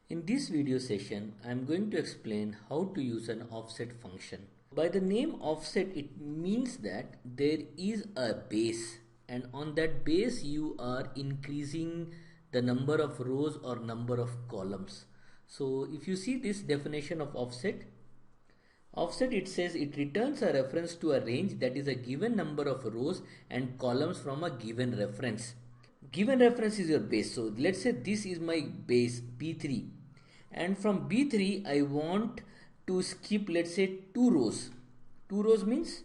In this video session, I am going to explain how to use an offset function. By the name offset, it means that there is a base, and on that base you are increasing the number of rows or number of columns. So if you see this definition of offset, it says it returns a reference to a range that is a given number of rows and columns from a given reference. Given reference is your base. So let's say this is my base B3, and from B3 I want to skip, let's say, 2 rows. 2 rows means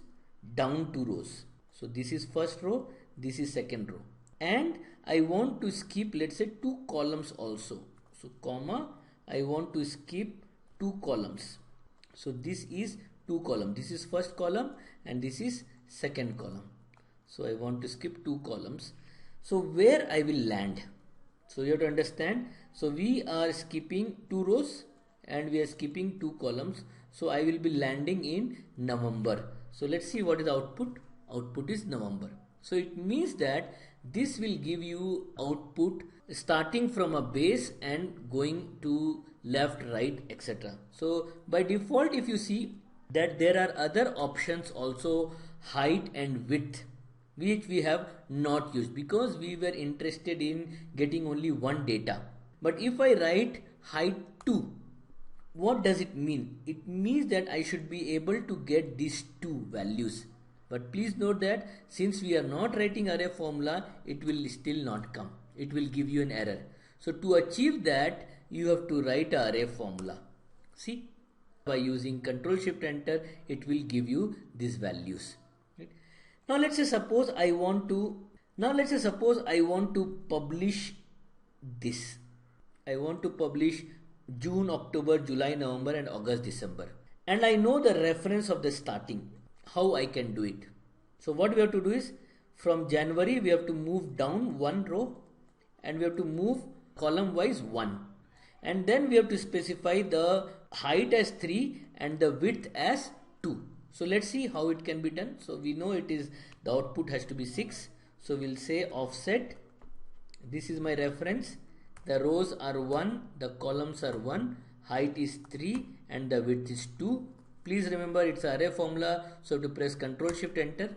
down 2 rows. So this is first row, this is second row, and I want to skip, let's say, 2 columns also. So comma, I want to skip 2 columns. So this is 2 column, this is first column and this is second column. So I want to skip 2 columns. So where I will land? So you have to understand. So we are skipping 2 rows and we are skipping 2 columns. So I will be landing in November. So let's see what is the output. Output is November. So it means that this will give you output starting from a base and going to left, right, etc. So by default, if you see that there are other options also, height and width, which we have not used because we were interested in getting only one data. But if I write height 2, what does it mean? It means that I should be able to get these 2 values. But please note that since we are not writing array formula, it will still not come. It will give you an error. So to achieve that, you have to write an array formula. See, by using Control Shift Enter, it will give you these values. Now let's say suppose I want to publish this. I want to publish June, October, July, November and August, December. And I know the reference of the starting. How I can do it? So what we have to do is from January we have to move down 1 row and we have to move column wise 1. And then we have to specify the height as 3 and the width as 2. So let's see how it can be done. So we know it is the output has to be 6. So we'll say offset. This is my reference. The rows are 1, the columns are 1, height is 3 and the width is 2. Please remember it's array formula. So to press Control Shift Enter.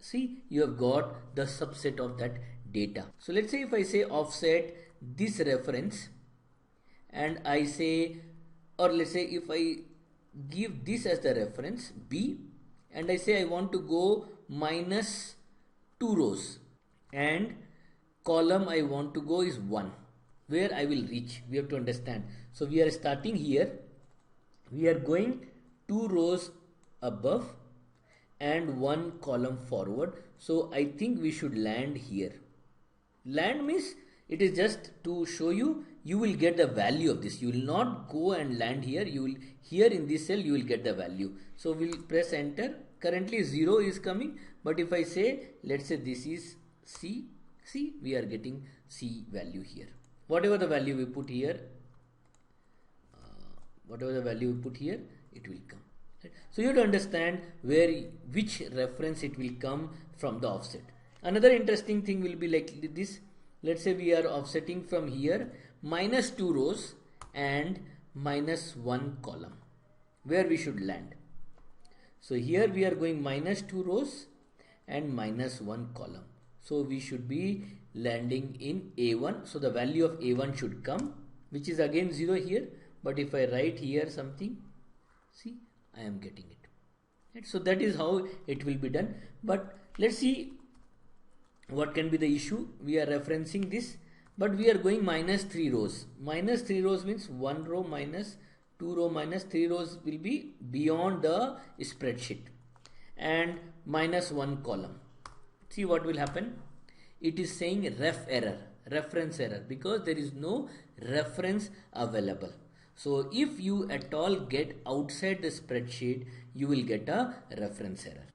See, you have got the subset of that data. So let's say if I say offset this reference and I say, or let's say if I give this as the reference B and I say I want to go minus 2 rows and column I want to go is 1, where I will reach, we have to understand. So we are starting here, we are going 2 rows above and 1 column forward. So I think we should land here. Land means it is just to show you, you will get the value of this. You will not go and land here. You will here in this cell you will get the value. So we'll press enter. Currently 0 is coming, but if I say, let's say this is C, see, we are getting C value here. Whatever the value we put here, it will come. So you have to understand which reference it will come from the offset. Another interesting thing will be like this. Let's say we are offsetting from here minus 2 rows and minus 1 column, where we should land. So here we are going minus 2 rows and minus 1 column. So we should be landing in A1. So the value of A1 should come, which is again 0 here. But if I write here something, see, I am getting it. Right? So that is how it will be done. But let's see what can be the issue. We are referencing this, but we are going minus 3 rows. Minus 3 rows means 1 row minus 2 row minus 3 rows will be beyond the spreadsheet, and minus 1 column. See what will happen. It is saying reference error, because there is no reference available. So if you at all get outside the spreadsheet, you will get a reference error.